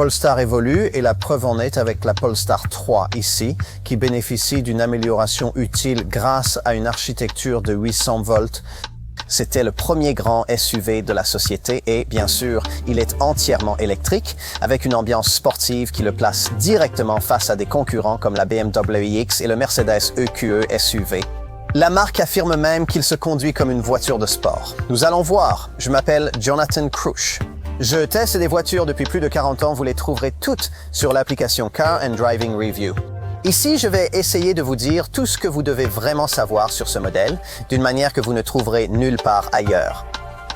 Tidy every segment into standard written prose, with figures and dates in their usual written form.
Polestar évolue et la preuve en est avec la Polestar 3 ici, qui bénéficie d'une amélioration utile grâce à une architecture de 800 volts. C'était le premier grand SUV de la société et, bien sûr, il est entièrement électrique, avec une ambiance sportive qui le place directement face à des concurrents comme la BMW iX et le Mercedes EQE SUV. La marque affirme même qu'il se conduit comme une voiture de sport. Nous allons voir. Je m'appelle Jonathan Crouch. Je teste des voitures depuis plus de 40 ans. Vous les trouverez toutes sur l'application Car and Driving Review. Ici, je vais essayer de vous dire tout ce que vous devez vraiment savoir sur ce modèle, d'une manière que vous ne trouverez nulle part ailleurs.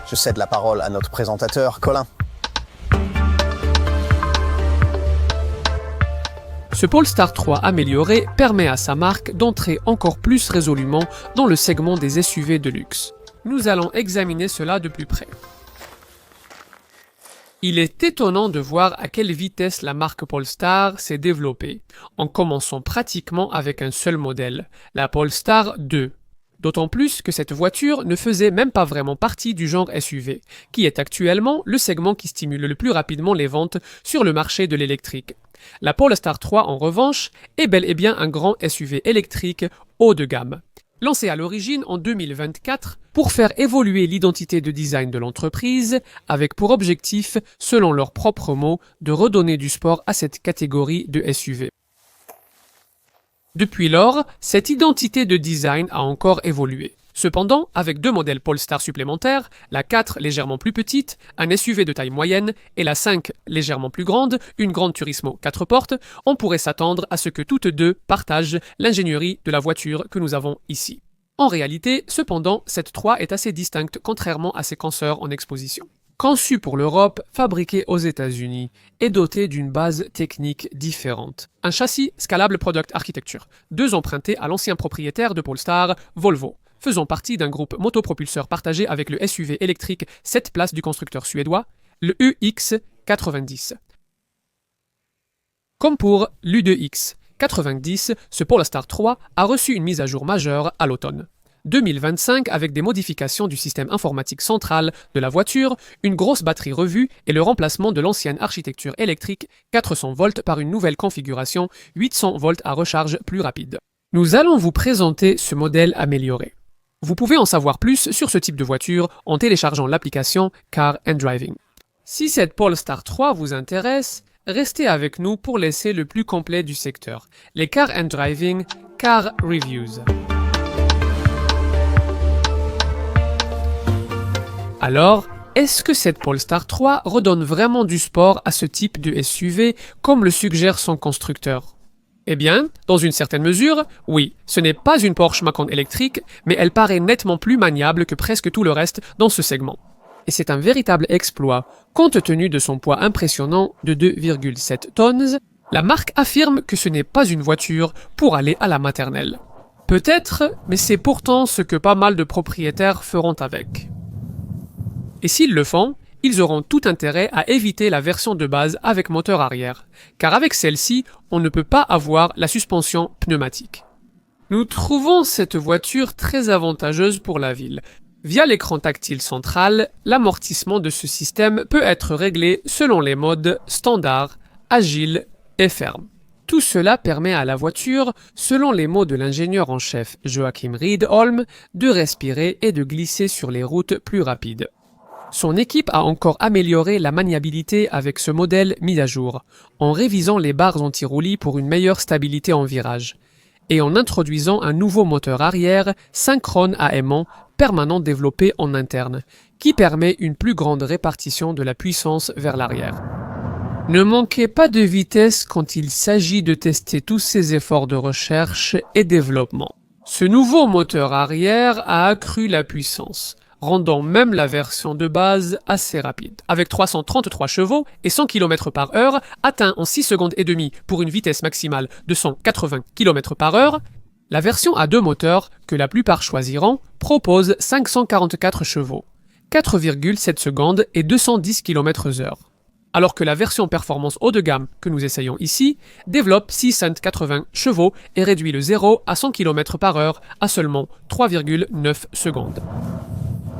Je cède la parole à notre présentateur, Colin. Ce Polestar 3 amélioré permet à sa marque d'entrer encore plus résolument dans le segment des SUV de luxe. Nous allons examiner cela de plus près. Il est étonnant de voir à quelle vitesse la marque Polestar s'est développée, en commençant pratiquement avec un seul modèle, la Polestar 2. D'autant plus que cette voiture ne faisait même pas vraiment partie du genre SUV, qui est actuellement le segment qui stimule le plus rapidement les ventes sur le marché de l'électrique. La Polestar 3, en revanche, est bel et bien un grand SUV électrique haut de gamme. Lancé à l'origine en 2024 pour faire évoluer l'identité de design de l'entreprise, avec pour objectif, selon leurs propres mots, de redonner du sport à cette catégorie de SUV. Depuis lors, cette identité de design a encore évolué. Cependant, avec deux modèles Polestar supplémentaires, la 4 légèrement plus petite, un SUV de taille moyenne, et la 5 légèrement plus grande, une grande Turismo 4 portes, on pourrait s'attendre à ce que toutes deux partagent l'ingénierie de la voiture que nous avons ici. En réalité, cependant, cette 3 est assez distincte contrairement à ses consoeurs en exposition. Conçue pour l'Europe, fabriquée aux États-Unis, est dotée d'une base technique différente. Un châssis Scalable Product Architecture, deux empruntés à l'ancien propriétaire de Polestar, Volvo, faisant partie d'un groupe motopropulseur partagé avec le SUV électrique 7 places du constructeur suédois, le UX90. Comme pour l'U2X 90, ce Polestar 3 a reçu une mise à jour majeure à l'automne 2025 avec des modifications du système informatique central de la voiture, une grosse batterie revue et le remplacement de l'ancienne architecture électrique 400 volts par une nouvelle configuration 800 volts à recharge plus rapide. Nous allons vous présenter ce modèle amélioré. Vous pouvez en savoir plus sur ce type de voiture en téléchargeant l'application Car and Driving. Si cette Polestar 3 vous intéresse, restez avec nous pour l'essai le plus complet du secteur, les Car and Driving Car Reviews. Alors, est-ce que cette Polestar 3 redonne vraiment du sport à ce type de SUV comme le suggère son constructeur ? Eh bien, dans une certaine mesure, oui, ce n'est pas une Porsche Macan électrique, mais elle paraît nettement plus maniable que presque tout le reste dans ce segment. Et c'est un véritable exploit, compte tenu de son poids impressionnant de 2,7 tonnes, la marque affirme que ce n'est pas une voiture pour aller à la maternelle. Peut-être, mais c'est pourtant ce que pas mal de propriétaires feront avec. Et s'ils le font, ils auront tout intérêt à éviter la version de base avec moteur arrière, car avec celle-ci, on ne peut pas avoir la suspension pneumatique. Nous trouvons cette voiture très avantageuse pour la ville. Via l'écran tactile central, l'amortissement de ce système peut être réglé selon les modes standard, agile et ferme. Tout cela permet à la voiture, selon les mots de l'ingénieur en chef Joachim Riedholm, de respirer et de glisser sur les routes plus rapides. Son équipe a encore amélioré la maniabilité avec ce modèle mis à jour, en révisant les barres anti-roulis pour une meilleure stabilité en virage, et en introduisant un nouveau moteur arrière synchrone à aimant permanent développé en interne, qui permet une plus grande répartition de la puissance vers l'arrière. Ne manquez pas de vitesse quand il s'agit de tester tous ces efforts de recherche et développement. Ce nouveau moteur arrière a accru la puissance, rendant même la version de base assez rapide. Avec 333 chevaux et 100 km/h, atteint en 6 secondes et demie pour une vitesse maximale de 180 km/h, la version à deux moteurs, que la plupart choisiront, propose 544 chevaux, 4,7 secondes et 210 km/h. Alors que la version performance haut de gamme que nous essayons ici développe 680 chevaux et réduit le 0 à 100 km/h à seulement 3,9 secondes.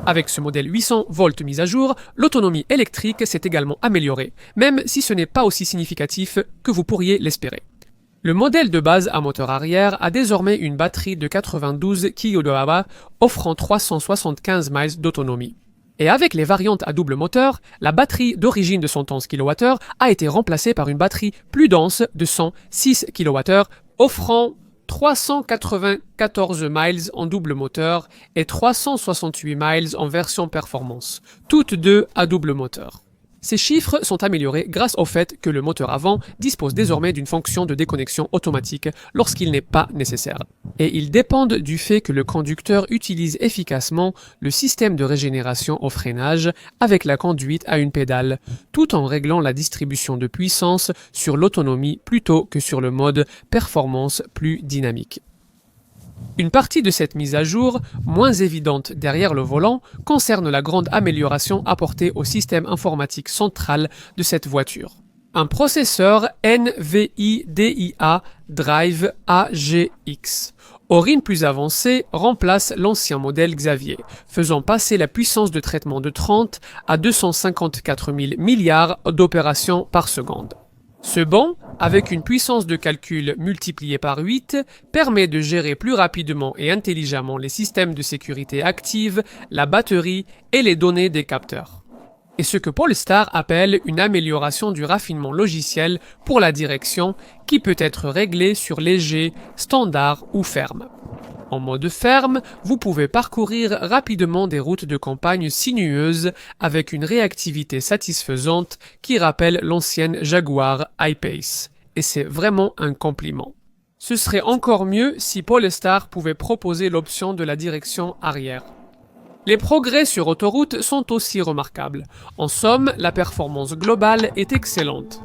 Avec ce modèle 800 volts mis à jour, l'autonomie électrique s'est également améliorée, même si ce n'est pas aussi significatif que vous pourriez l'espérer. Le modèle de base à moteur arrière a désormais une batterie de 92 kWh offrant 375 miles d'autonomie. Et avec les variantes à double moteur, la batterie d'origine de 111 kWh a été remplacée par une batterie plus dense de 106 kWh offrant 394 miles en double moteur et 368 miles en version performance, toutes deux à double moteur. Ces chiffres sont améliorés grâce au fait que le moteur avant dispose désormais d'une fonction de déconnexion automatique lorsqu'il n'est pas nécessaire. Et ils dépendent du fait que le conducteur utilise efficacement le système de régénération au freinage avec la conduite à une pédale, tout en réglant la distribution de puissance sur l'autonomie plutôt que sur le mode performance plus dynamique. Une partie de cette mise à jour, moins évidente derrière le volant, concerne la grande amélioration apportée au système informatique central de cette voiture. Un processeur NVIDIA Drive AGX. Orin plus avancé remplace l'ancien modèle Xavier, faisant passer la puissance de traitement de 30 à 254 000 milliards d'opérations par seconde. Ce banc, avec une puissance de calcul multipliée par 8, permet de gérer plus rapidement et intelligemment les systèmes de sécurité active, la batterie et les données des capteurs. Et ce que Polestar appelle une amélioration du raffinement logiciel pour la direction qui peut être réglée sur léger, standard ou ferme. En mode ferme, vous pouvez parcourir rapidement des routes de campagne sinueuses avec une réactivité satisfaisante qui rappelle l'ancienne Jaguar I-Pace. Et c'est vraiment un compliment. Ce serait encore mieux si Polestar pouvait proposer l'option de la direction arrière. Les progrès sur autoroute sont aussi remarquables. En somme, la performance globale est excellente.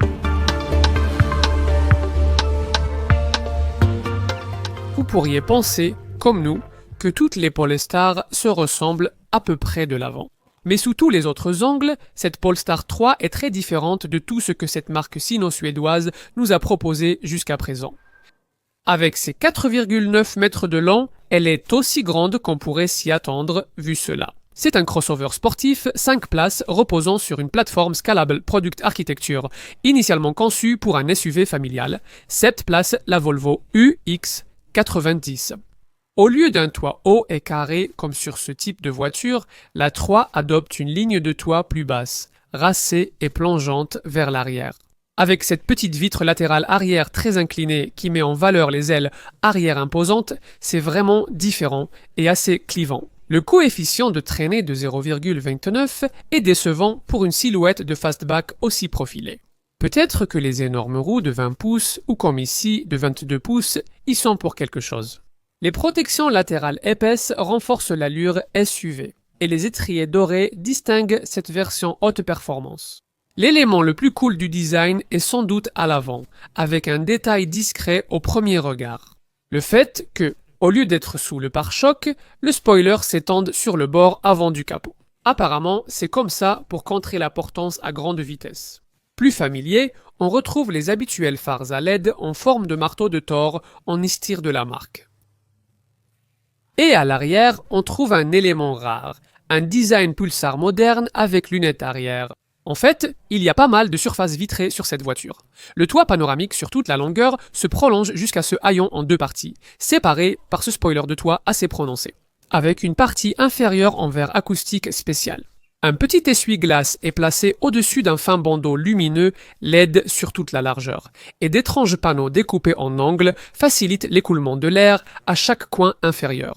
Vous pourriez penser, comme nous, que toutes les Polestar se ressemblent à peu près de l'avant. Mais sous tous les autres angles, cette Polestar 3 est très différente de tout ce que cette marque sino-suédoise nous a proposé jusqu'à présent. Avec ses 4,9 mètres de long, elle est aussi grande qu'on pourrait s'y attendre vu cela. C'est un crossover sportif 5 places reposant sur une plateforme Scalable Product Architecture, initialement conçue pour un SUV familial, 7 places la Volvo UX90. Au lieu d'un toit haut et carré comme sur ce type de voiture, la 3 adopte une ligne de toit plus basse, racée et plongeante vers l'arrière. Avec cette petite vitre latérale arrière très inclinée qui met en valeur les ailes arrière imposantes, c'est vraiment différent et assez clivant. Le coefficient de traînée de 0,29 est décevant pour une silhouette de fastback aussi profilée. Peut-être que les énormes roues de 20 pouces ou comme ici de 22 pouces y sont pour quelque chose. Les protections latérales épaisses renforcent l'allure SUV et les étriers dorés distinguent cette version haute performance. L'élément le plus cool du design est sans doute à l'avant, avec un détail discret au premier regard. Le fait que, au lieu d'être sous le pare-choc, le spoiler s'étende sur le bord avant du capot. Apparemment, c'est comme ça pour contrer la portance à grande vitesse. Plus familier, on retrouve les habituels phares à LED en forme de marteau de Thor en style de la marque. Et à l'arrière, on trouve un élément rare, un design Pulsar moderne avec lunettes arrière. En fait, il y a pas mal de surfaces vitrées sur cette voiture. Le toit panoramique sur toute la longueur se prolonge jusqu'à ce haillon en deux parties, séparées par ce spoiler de toit assez prononcé, avec une partie inférieure en verre acoustique spécial. Un petit essuie-glace est placé au-dessus d'un fin bandeau lumineux LED sur toute la largeur, et d'étranges panneaux découpés en angles facilitent l'écoulement de l'air à chaque coin inférieur.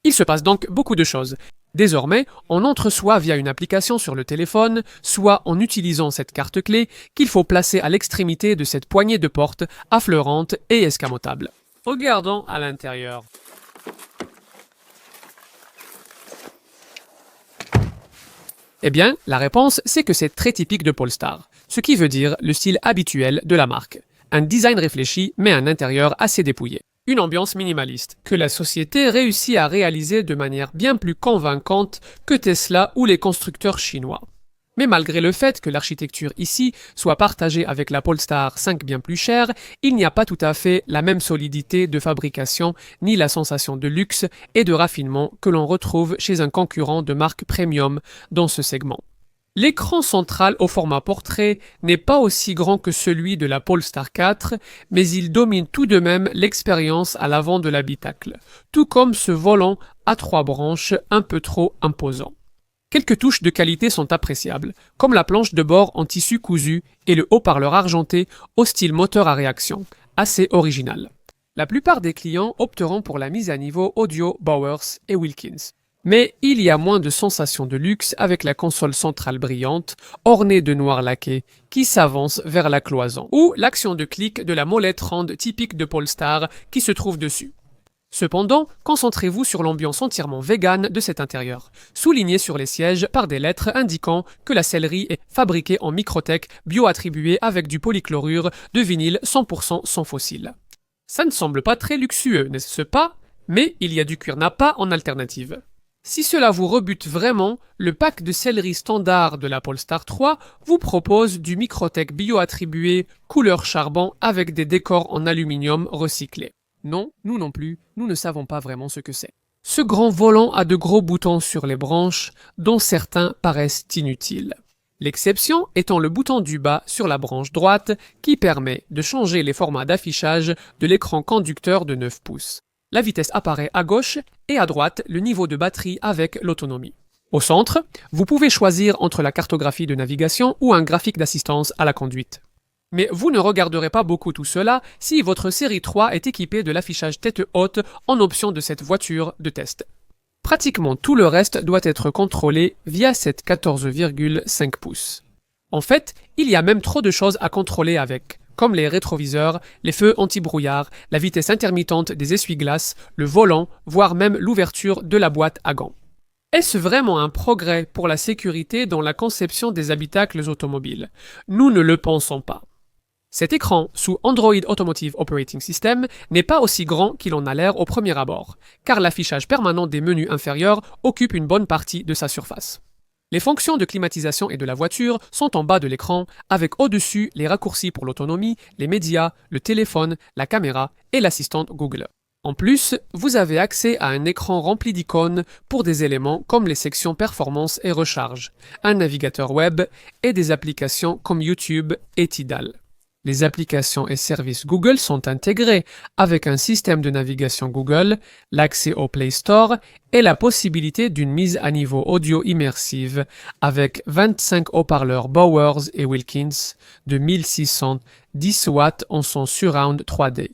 Il se passe donc beaucoup de choses. Désormais, on entre soit via une application sur le téléphone, soit en utilisant cette carte clé qu'il faut placer à l'extrémité de cette poignée de porte affleurante et escamotable. Regardons à l'intérieur. Eh bien, la réponse, c'est que c'est très typique de Polestar, ce qui veut dire le style habituel de la marque. Un design réfléchi, mais un intérieur assez dépouillé. Une ambiance minimaliste, que la société réussit à réaliser de manière bien plus convaincante que Tesla ou les constructeurs chinois. Mais malgré le fait que l'architecture ici soit partagée avec la Polestar 5 bien plus chère, il n'y a pas tout à fait la même solidité de fabrication ni la sensation de luxe et de raffinement que l'on retrouve chez un concurrent de marque premium dans ce segment. L'écran central au format portrait n'est pas aussi grand que celui de la Polestar 4, mais il domine tout de même l'expérience à l'avant de l'habitacle, tout comme ce volant à 3 branches un peu trop imposant. Quelques touches de qualité sont appréciables, comme la planche de bord en tissu cousu et le haut-parleur argenté au style moteur à réaction, assez original. La plupart des clients opteront pour la mise à niveau audio Bowers et Wilkins. Mais il y a moins de sensation de luxe avec la console centrale brillante, ornée de noir laqué, qui s'avance vers la cloison, ou l'action de clic de la molette ronde typique de Polestar qui se trouve dessus. Cependant, concentrez-vous sur l'ambiance entièrement végane de cet intérieur, souligné sur les sièges par des lettres indiquant que la sellerie est fabriquée en microtech bio-attribuée avec du polychlorure de vinyle 100% sans fossile. Ça ne semble pas très luxueux, n'est-ce pas? Mais il y a du cuir nappa en alternative. Si cela vous rebute vraiment, le pack de sellerie standard de la Polestar 3 vous propose du microtech bio-attribué couleur charbon avec des décors en aluminium recyclé. Non, nous non plus, nous ne savons pas vraiment ce que c'est. Ce grand volant a de gros boutons sur les branches, dont certains paraissent inutiles. L'exception étant le bouton du bas sur la branche droite qui permet de changer les formats d'affichage de l'écran conducteur de 9 pouces. La vitesse apparaît à gauche et à droite le niveau de batterie avec l'autonomie. Au centre, vous pouvez choisir entre la cartographie de navigation ou un graphique d'assistance à la conduite. Mais vous ne regarderez pas beaucoup tout cela si votre série 3 est équipée de l'affichage tête haute en option de cette voiture de test. Pratiquement tout le reste doit être contrôlé via cette 14,5 pouces. En fait, il y a même trop de choses à contrôler avec, comme les rétroviseurs, les feux anti-brouillard, la vitesse intermittente des essuie-glaces, le volant, voire même l'ouverture de la boîte à gants. Est-ce vraiment un progrès pour la sécurité dans la conception des habitacles automobiles? Nous ne le pensons pas. Cet écran sous Android Automotive Operating System n'est pas aussi grand qu'il en a l'air au premier abord, car l'affichage permanent des menus inférieurs occupe une bonne partie de sa surface. Les fonctions de climatisation et de la voiture sont en bas de l'écran, avec au-dessus les raccourcis pour l'autonomie, les médias, le téléphone, la caméra et l'assistante Google. En plus, vous avez accès à un écran rempli d'icônes pour des éléments comme les sections performance et recharge, un navigateur web et des applications comme YouTube et Tidal. Les applications et services Google sont intégrés avec un système de navigation Google, l'accès au Play Store et la possibilité d'une mise à niveau audio immersive avec 25 haut-parleurs Bowers et Wilkins de 1610 watts en son surround 3D.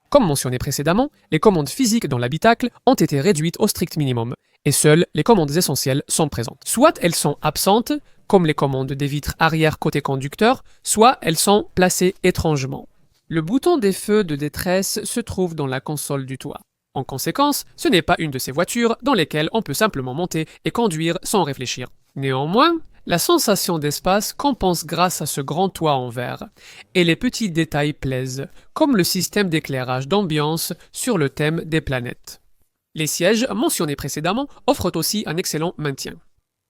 Comme mentionné précédemment, les commandes physiques dans l'habitacle ont été réduites au strict minimum et seules les commandes essentielles sont présentes. Soit elles sont absentes, comme les commandes des vitres arrière côté conducteur, soit elles sont placées étrangement. Le bouton des feux de détresse se trouve dans la console du toit. En conséquence, ce n'est pas une de ces voitures dans lesquelles on peut simplement monter et conduire sans réfléchir. Néanmoins, la sensation d'espace compense grâce à ce grand toit en verre, et les petits détails plaisent, comme le système d'éclairage d'ambiance sur le thème des planètes. Les sièges mentionnés précédemment offrent aussi un excellent maintien.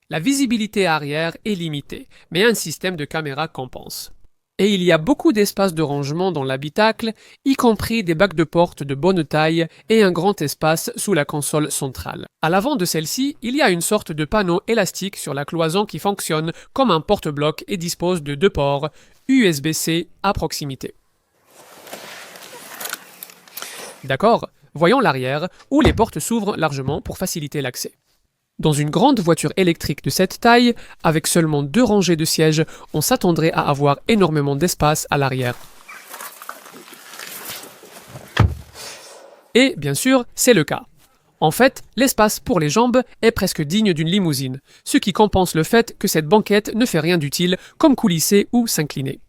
La visibilité arrière est limitée, mais un système de caméra compense. Et il y a beaucoup d'espace de rangement dans l'habitacle, y compris des bacs de porte de bonne taille et un grand espace sous la console centrale. À l'avant de celle-ci, il y a une sorte de panneau élastique sur la cloison qui fonctionne comme un porte-bloc et dispose de 2 ports USB-C à proximité. D'accord, voyons l'arrière, où les portes s'ouvrent largement pour faciliter l'accès. Dans une grande voiture électrique de cette taille, avec seulement 2 rangées de sièges, on s'attendrait à avoir énormément d'espace à l'arrière. Et bien sûr, c'est le cas. En fait, l'espace pour les jambes est presque digne d'une limousine, ce qui compense le fait que cette banquette ne fait rien d'utile comme coulisser ou s'incliner.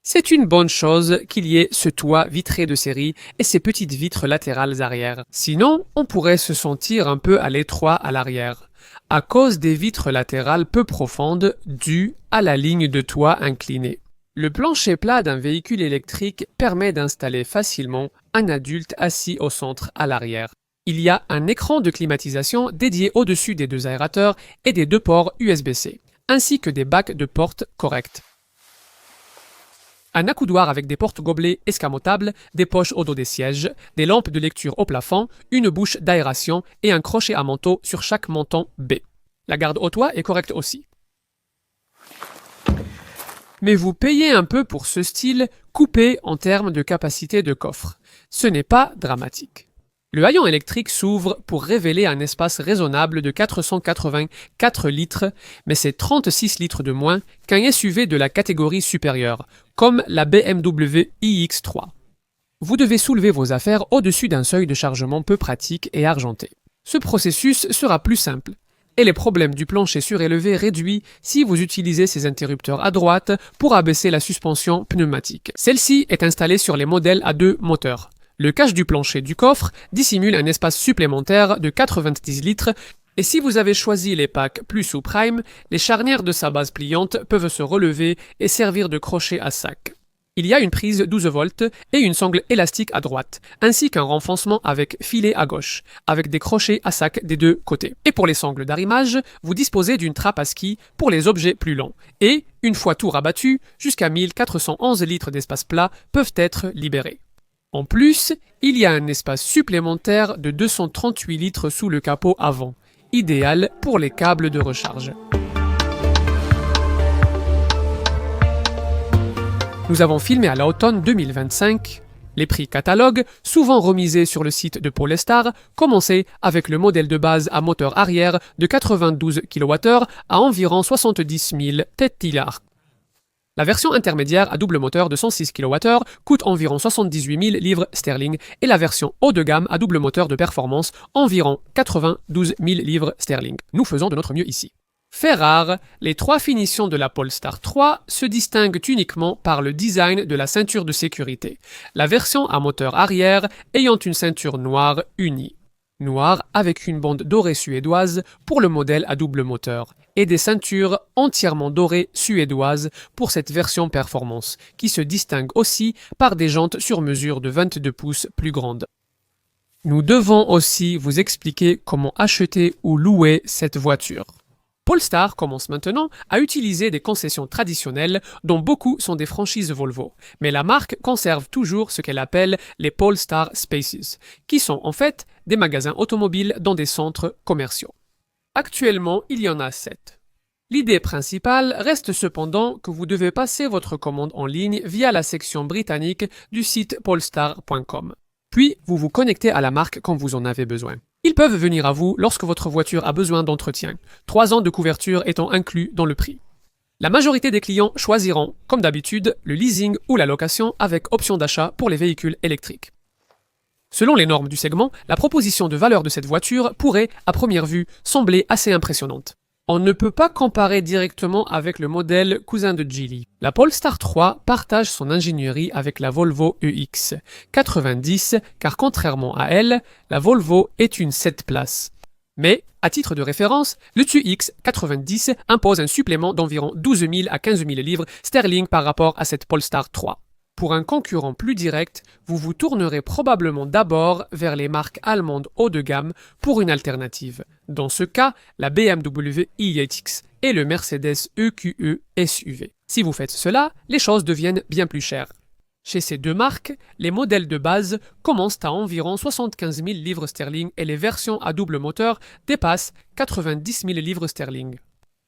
C'est une bonne chose qu'il y ait ce toit vitré de série et ces petites vitres latérales arrière. Sinon, on pourrait se sentir un peu à l'étroit à l'arrière, à cause des vitres latérales peu profondes dues à la ligne de toit inclinée. Le plancher plat d'un véhicule électrique permet d'installer facilement un adulte assis au centre à l'arrière. Il y a un écran de climatisation dédié au-dessus des 2 aérateurs et des 2 ports USB-C, ainsi que des bacs de porte corrects. Un accoudoir avec des portes gobelets escamotables, des poches au dos des sièges, des lampes de lecture au plafond, une bouche d'aération et un crochet à manteau sur chaque menton B. La garde au toit est correcte aussi. Mais vous payez un peu pour ce style coupé en termes de capacité de coffre. Ce n'est pas dramatique. Le haillon électrique s'ouvre pour révéler un espace raisonnable de 484 litres, mais c'est 36 litres de moins qu'un SUV de la catégorie supérieure, comme la BMW iX3. Vous devez soulever vos affaires au-dessus d'un seuil de chargement peu pratique et argenté. Ce processus sera plus simple, et les problèmes du plancher surélevé réduits si vous utilisez ces interrupteurs à droite pour abaisser la suspension pneumatique. Celle-ci est installée sur les modèles à 2 moteurs. Le cache du plancher du coffre dissimule un espace supplémentaire de 90 litres et si vous avez choisi les packs Plus ou Prime, les charnières de sa base pliante peuvent se relever et servir de crochet à sac. Il y a une prise 12 volts et une sangle élastique à droite, ainsi qu'un renfoncement avec filet à gauche, avec des crochets à sac des deux côtés. Et pour les sangles d'arrimage, vous disposez d'une trappe à ski pour les objets plus longs. Et, une fois tout rabattu, jusqu'à 1411 litres d'espace plat peuvent être libérés. En plus, il y a un espace supplémentaire de 238 litres sous le capot avant, idéal pour les câbles de recharge. Nous avons filmé à l'automne 2025. Les prix catalogue, souvent remisés sur le site de Polestar, commençaient avec le modèle de base à moteur arrière de 92 kWh à environ 70 000 $. La version intermédiaire à double moteur de 106 kWh coûte environ 78 000 livres sterling et la version haut de gamme à double moteur de performance environ 92 000 livres sterling. Nous faisons de notre mieux ici. Fait rare, les 3 finitions de la Polestar 3 se distinguent uniquement par le design de la ceinture de sécurité, la version à moteur arrière ayant une ceinture noire unie. Noire avec une bande dorée suédoise pour le modèle à double moteur et des ceintures entièrement dorées suédoises pour cette version performance, qui se distingue aussi par des jantes sur mesure de 22 pouces plus grandes. Nous devons aussi vous expliquer comment acheter ou louer cette voiture. Polestar commence maintenant à utiliser des concessions traditionnelles dont beaucoup sont des franchises Volvo, mais la marque conserve toujours ce qu'elle appelle les Polestar Spaces, qui sont en fait des magasins automobiles dans des centres commerciaux. Actuellement, il y en a 7. L'idée principale reste cependant que vous devez passer votre commande en ligne via la section britannique du site polestar.com. Puis, vous vous connectez à la marque quand vous en avez besoin. Ils peuvent venir à vous lorsque votre voiture a besoin d'entretien, 3 ans de couverture étant inclus dans le prix. La majorité des clients choisiront, comme d'habitude, le leasing ou la location avec option d'achat pour les véhicules électriques. Selon les normes du segment, la proposition de valeur de cette voiture pourrait, à première vue, sembler assez impressionnante. On ne peut pas comparer directement avec le modèle cousin de Geely. La Polestar 3 partage son ingénierie avec la Volvo EX90 car contrairement à elle, la Volvo est une 7 places. Mais, à titre de référence, le EX90 impose un supplément d'environ 12 000 à 15 000 livres sterling par rapport à cette Polestar 3. Pour un concurrent plus direct, vous vous tournerez probablement d'abord vers les marques allemandes haut de gamme pour une alternative. Dans ce cas, la BMW iX et le Mercedes EQE SUV. Si vous faites cela, les choses deviennent bien plus chères. Chez ces deux marques, les modèles de base commencent à environ 75 000 livres sterling et les versions à double moteur dépassent 90 000 livres sterling.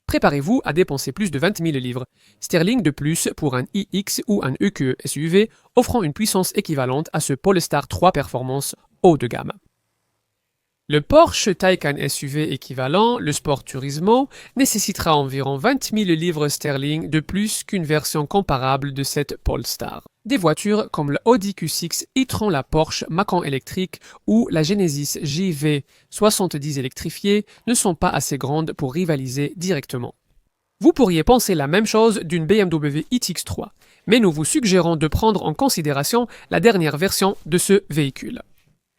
Préparez-vous à dépenser plus de 20 000 livres sterling de plus pour un iX ou un EQE SUV offrant une puissance équivalente à ce Polestar 3 Performance haut de gamme. Le Porsche Taycan SUV équivalent, le Sport Turismo, nécessitera environ 20 000 livres sterling de plus qu'une version comparable de cette Polestar. Des voitures comme le Audi Q6 e-tron la Porsche Macan électrique ou la Genesis JV70 électrifiée ne sont pas assez grandes pour rivaliser directement. Vous pourriez penser la même chose d'une BMW iX3, mais nous vous suggérons de prendre en considération la dernière version de ce véhicule.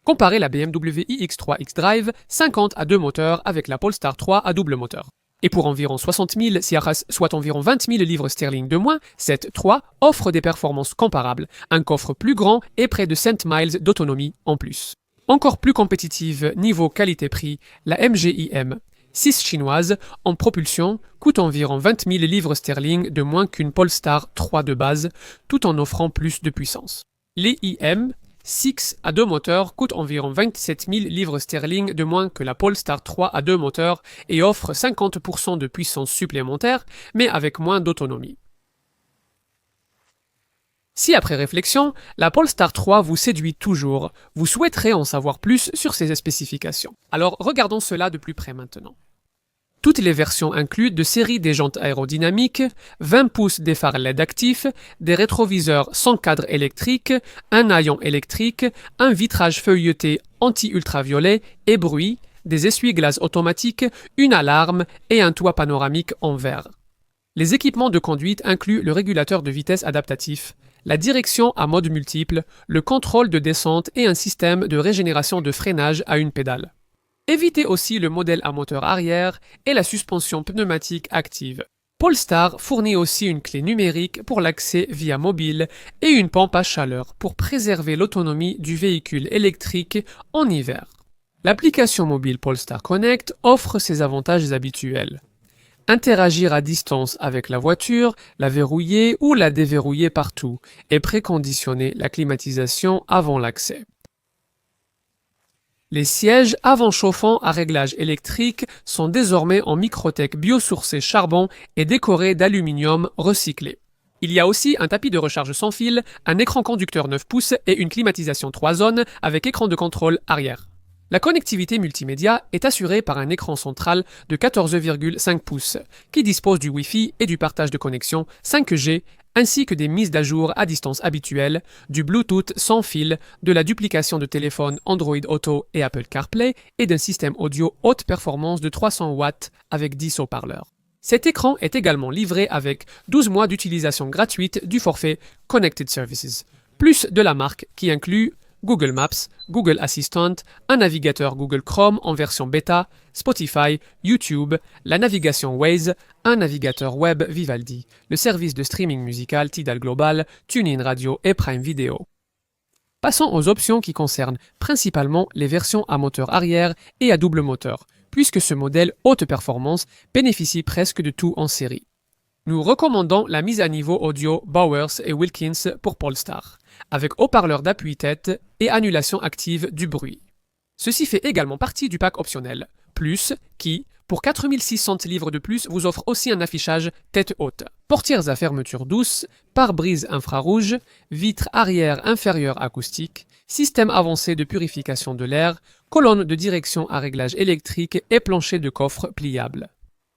Comparez la BMW iX3 xDrive 50 à 2 moteurs avec la Polestar 3 à double moteur. Et pour environ 60 000 CRS, soit environ 20 000 livres sterling de moins, cette 3 offre des performances comparables, un coffre plus grand et près de 5 miles d'autonomie en plus. Encore plus compétitive niveau qualité-prix, la MGIM 6 chinoises, en propulsion, coûtent environ 20 000 livres sterling de moins qu'une Polestar 3 de base, tout en offrant plus de puissance. Les IM 6 à 2 moteurs coûtent environ 27 000 livres sterling de moins que la Polestar 3 à 2 moteurs et offrent 50% de puissance supplémentaire, mais avec moins d'autonomie. Si après réflexion, la Polestar 3 vous séduit toujours, vous souhaiterez en savoir plus sur ses spécifications. Alors regardons cela de plus près maintenant. Toutes les versions incluent de série des jantes aérodynamiques, 20 pouces des phares LED actifs, des rétroviseurs sans cadre électrique, un haillon électrique, un vitrage feuilleté anti-ultraviolet et bruit, des essuie-glaces automatiques, une alarme et un toit panoramique en verre. Les équipements de conduite incluent le régulateur de vitesse adaptatif, la direction à mode multiple, le contrôle de descente et un système de régénération de freinage à une pédale. Évitez aussi le modèle à moteur arrière et la suspension pneumatique active. Polestar fournit aussi une clé numérique pour l'accès via mobile et une pompe à chaleur pour préserver l'autonomie du véhicule électrique en hiver. L'application mobile Polestar Connect offre ses avantages habituels. Interagir à distance avec la voiture, la verrouiller ou la déverrouiller partout et préconditionner la climatisation avant l'accès. Les sièges avant chauffants à réglage électrique sont désormais en Microtech biosourcé charbon et décorés d'aluminium recyclé. Il y a aussi un tapis de recharge sans fil, un écran conducteur 9 pouces et une climatisation 3 zones avec écran de contrôle arrière. La connectivité multimédia est assurée par un écran central de 14,5 pouces qui dispose du Wi-Fi et du partage de connexion 5G ainsi que des mises à jour à distance habituelles, du Bluetooth sans fil, de la duplication de téléphones Android Auto et Apple CarPlay et d'un système audio haute performance de 300 watts avec 10 haut-parleurs. Cet écran est également livré avec 12 mois d'utilisation gratuite du forfait Connected Services, plus de la marque qui inclut Google Maps, Google Assistant, un navigateur Google Chrome en version bêta, Spotify, YouTube, la navigation Waze, un navigateur web Vivaldi, le service de streaming musical Tidal Global, TuneIn Radio et Prime Video. Passons aux options qui concernent principalement les versions à moteur arrière et à double moteur, puisque ce modèle haute performance bénéficie presque de tout en série. Nous recommandons la mise à niveau audio Bowers et Wilkins pour Polestar, avec haut-parleur d'appui-tête et annulation active du bruit. Ceci fait également partie du pack optionnel, Plus, qui, pour 4600 livres de plus, vous offre aussi un affichage tête haute, portières à fermeture douce, pare-brise infrarouge, vitres arrière inférieure acoustique, système avancé de purification de l'air, colonne de direction à réglage électrique et plancher de coffre pliable.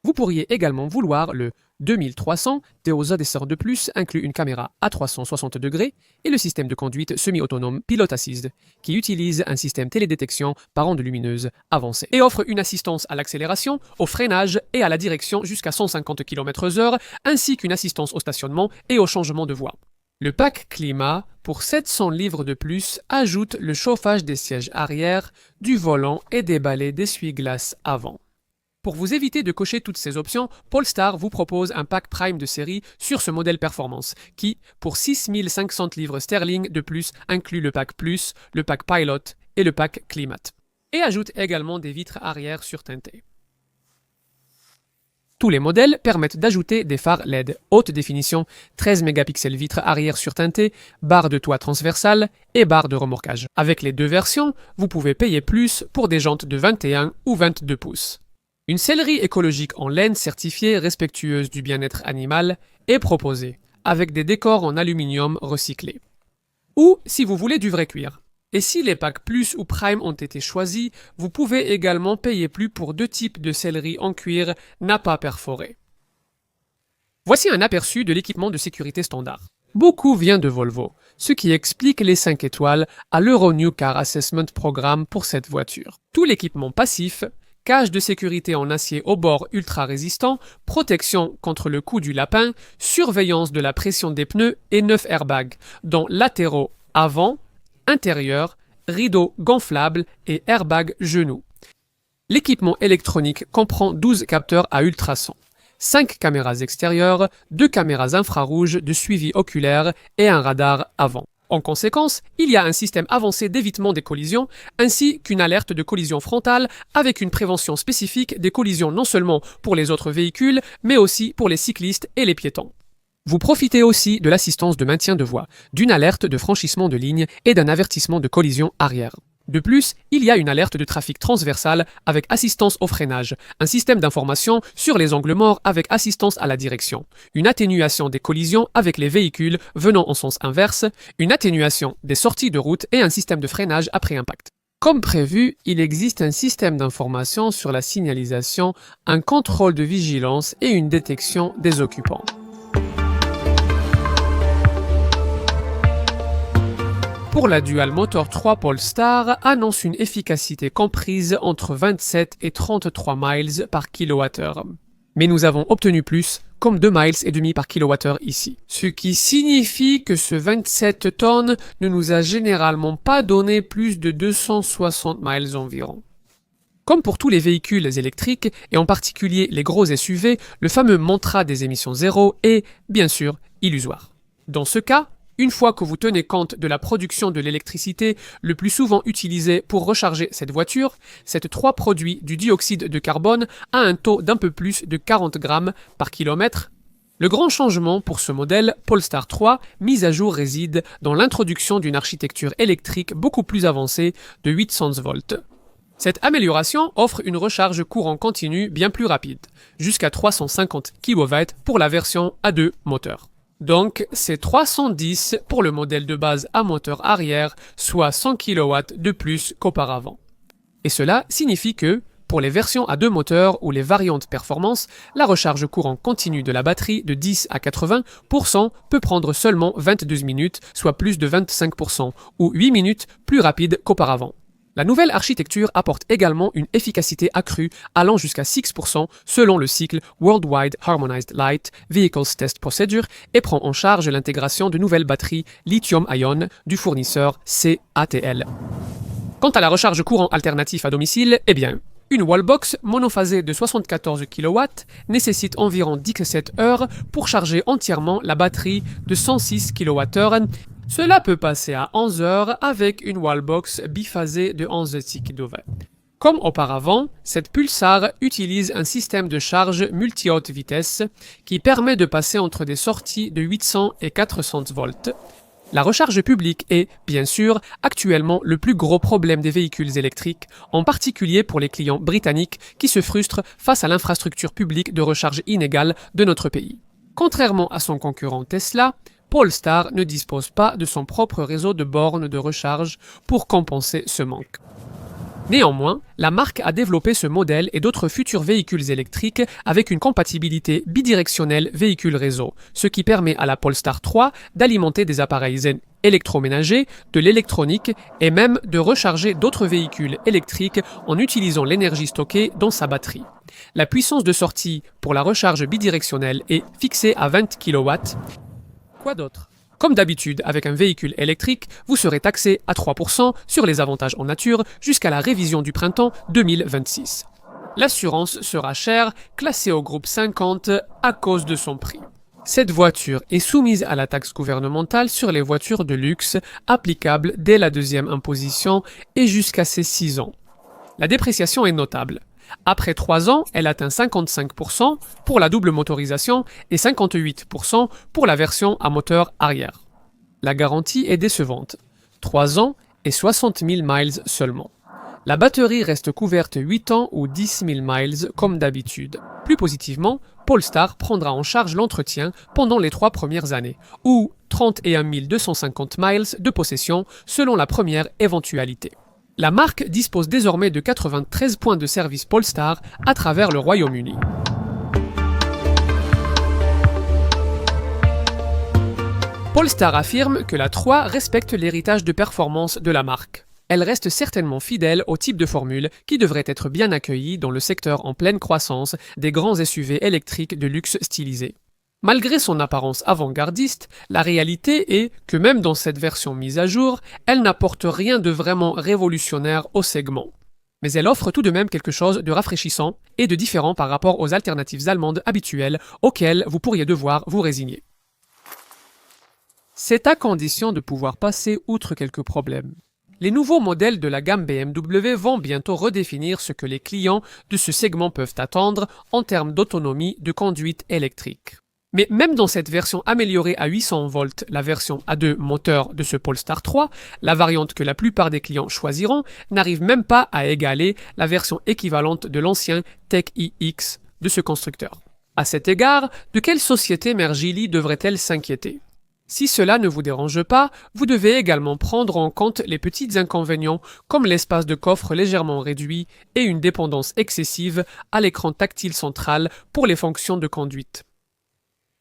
Vous pourriez également vouloir le 2300 DOZA de plus inclut une caméra à 360 degrés et le système de conduite semi-autonome Pilot Assist qui utilise un système télédétection par ondes lumineuses avancé et offre une assistance à l'accélération, au freinage et à la direction jusqu'à 150 km/h ainsi qu'une assistance au stationnement et au changement de voie. Le pack climat, pour 700 livres de plus, ajoute le chauffage des sièges arrière, du volant et des balais d'essuie-glace avant. Pour vous éviter de cocher toutes ces options, Polestar vous propose un pack Prime de série sur ce modèle performance qui, pour 6500 livres sterling de plus, inclut le pack Plus, le pack Pilot et le pack Climat. Et ajoute également des vitres arrière surteintées. Tous les modèles permettent d'ajouter des phares LED haute définition, 13 mégapixels vitres arrière surteintées, barre de toit transversale et barre de remorquage. Avec les deux versions, vous pouvez payer plus pour des jantes de 21 ou 22 pouces. Une sellerie écologique en laine certifiée respectueuse du bien-être animal est proposée, avec des décors en aluminium recyclé. Ou si vous voulez du vrai cuir. Et si les packs Plus ou Prime ont été choisis, vous pouvez également payer plus pour deux types de sellerie en cuir Nappa perforé. Voici un aperçu de l'équipement de sécurité standard. Beaucoup vient de Volvo, ce qui explique les 5 étoiles à l'Euro New Car Assessment Programme pour cette voiture. Tout l'équipement passif, cage de sécurité en acier au bord ultra résistant, protection contre le coup du lapin, surveillance de la pression des pneus et 9 airbags, dont latéraux avant, intérieur, rideaux gonflables et airbag genou. L'équipement électronique comprend 12 capteurs à ultrasons, 5 caméras extérieures, 2 caméras infrarouges de suivi oculaire et un radar avant. En conséquence, il y a un système avancé d'évitement des collisions, ainsi qu'une alerte de collision frontale avec une prévention spécifique des collisions non seulement pour les autres véhicules, mais aussi pour les cyclistes et les piétons. Vous profitez aussi de l'assistance de maintien de voie, d'une alerte de franchissement de ligne et d'un avertissement de collision arrière. De plus, il y a une alerte de trafic transversal avec assistance au freinage, un système d'information sur les angles morts avec assistance à la direction, une atténuation des collisions avec les véhicules venant en sens inverse, une atténuation des sorties de route et un système de freinage après impact. Comme prévu, il existe un système d'information sur la signalisation, un contrôle de vigilance et une détection des occupants. Pour la Dual Motor 3 Polestar annonce une efficacité comprise entre 27 et 33 miles par kilowattheure. Mais nous avons obtenu plus, comme 2 miles et demi par kilowattheure ici. Ce qui signifie que ce 27 tonnes ne nous a généralement pas donné plus de 260 miles environ. Comme pour tous les véhicules électriques, et en particulier les gros SUV, le fameux mantra des émissions zéro est, bien sûr, illusoire. Dans ce cas, une fois que vous tenez compte de la production de l'électricité le plus souvent utilisée pour recharger cette voiture, cette 3 produit du dioxyde de carbone a un taux d'un peu plus de 40 grammes par kilomètre. Le grand changement pour ce modèle Polestar 3 mis à jour réside dans l'introduction d'une architecture électrique beaucoup plus avancée de 800 volts. Cette amélioration offre une recharge courant continu bien plus rapide, jusqu'à 350 kW pour la version à 2 moteurs. Donc, c'est 310 pour le modèle de base à moteur arrière, soit 100 kW de plus qu'auparavant. Et cela signifie que, pour les versions à 2 moteurs ou les variantes performance, la recharge courant continu de la batterie de 10 à 80% peut prendre seulement 22 minutes, soit plus de 25%, ou 8 minutes plus rapide qu'auparavant. La nouvelle architecture apporte également une efficacité accrue allant jusqu'à 6% selon le cycle Worldwide Harmonized Light Vehicles Test Procedure et prend en charge l'intégration de nouvelles batteries lithium-ion du fournisseur CATL. Quant à la recharge courant alternatif à domicile, eh bien, une wallbox monophasée de 74 kW nécessite environ 17 heures pour charger entièrement la batterie de 106 kWh. Cela peut passer à 11 heures avec une wallbox biphasée de 11 kW. Comme auparavant, cette Pulsar utilise un système de charge multi-haute vitesse qui permet de passer entre des sorties de 800 et 400 volts. La recharge publique est, bien sûr, actuellement le plus gros problème des véhicules électriques, en particulier pour les clients britanniques qui se frustrent face à l'infrastructure publique de recharge inégale de notre pays. Contrairement à son concurrent Tesla, Polestar ne dispose pas de son propre réseau de bornes de recharge pour compenser ce manque. Néanmoins, la marque a développé ce modèle et d'autres futurs véhicules électriques avec une compatibilité bidirectionnelle véhicule-réseau, ce qui permet à la Polestar 3 d'alimenter des appareils zen électroménagers, de l'électronique et même de recharger d'autres véhicules électriques en utilisant l'énergie stockée dans sa batterie. La puissance de sortie pour la recharge bidirectionnelle est fixée à 20 kW. Quoi d'autre ? Comme d'habitude avec un véhicule électrique, vous serez taxé à 3% sur les avantages en nature jusqu'à la révision du printemps 2026. L'assurance sera chère, classée au groupe 50 à cause de son prix. Cette voiture est soumise à la taxe gouvernementale sur les voitures de luxe, applicable dès la deuxième imposition et jusqu'à ses 6 ans. La dépréciation est notable. Après 3 ans, elle atteint 55% pour la double motorisation et 58% pour la version à moteur arrière. La garantie est décevante. 3 ans et 60 000 miles seulement. La batterie reste couverte 8 ans ou 10 000 miles comme d'habitude. Plus positivement, Polestar prendra en charge l'entretien pendant les 3 premières années, ou 31 250 miles de possession selon la première éventualité. La marque dispose désormais de 93 points de service Polestar à travers le Royaume-Uni. Polestar affirme que la 3 respecte l'héritage de performance de la marque. Elle reste certainement fidèle au type de formule qui devrait être bien accueilli dans le secteur en pleine croissance des grands SUV électriques de luxe stylisés. Malgré son apparence avant-gardiste, la réalité est que même dans cette version mise à jour, elle n'apporte rien de vraiment révolutionnaire au segment. Mais elle offre tout de même quelque chose de rafraîchissant et de différent par rapport aux alternatives allemandes habituelles auxquelles vous pourriez devoir vous résigner. C'est à condition de pouvoir passer outre quelques problèmes. Les nouveaux modèles de la gamme BMW vont bientôt redéfinir ce que les clients de ce segment peuvent attendre en termes d'autonomie de conduite électrique. Mais même dans cette version améliorée à 800 volts, la version A2 moteur de ce Polestar 3, la variante que la plupart des clients choisiront, n'arrive même pas à égaler la version équivalente de l'ancien Tech iX de ce constructeur. À cet égard, de quelle société mère Geely devrait-elle s'inquiéter? Si cela ne vous dérange pas, vous devez également prendre en compte les petits inconvénients comme l'espace de coffre légèrement réduit et une dépendance excessive à l'écran tactile central pour les fonctions de conduite.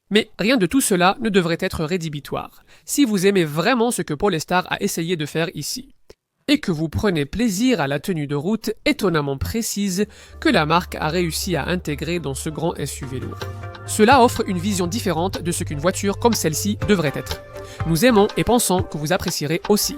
Mais rien de tout cela ne devrait être rédhibitoire, si vous aimez vraiment ce que Polestar a essayé de faire ici, et que vous prenez plaisir à la tenue de route étonnamment précise que la marque a réussi à intégrer dans ce grand SUV lourd. Cela offre une vision différente de ce qu'une voiture comme celle-ci devrait être. Nous aimons et pensons que vous apprécierez aussi.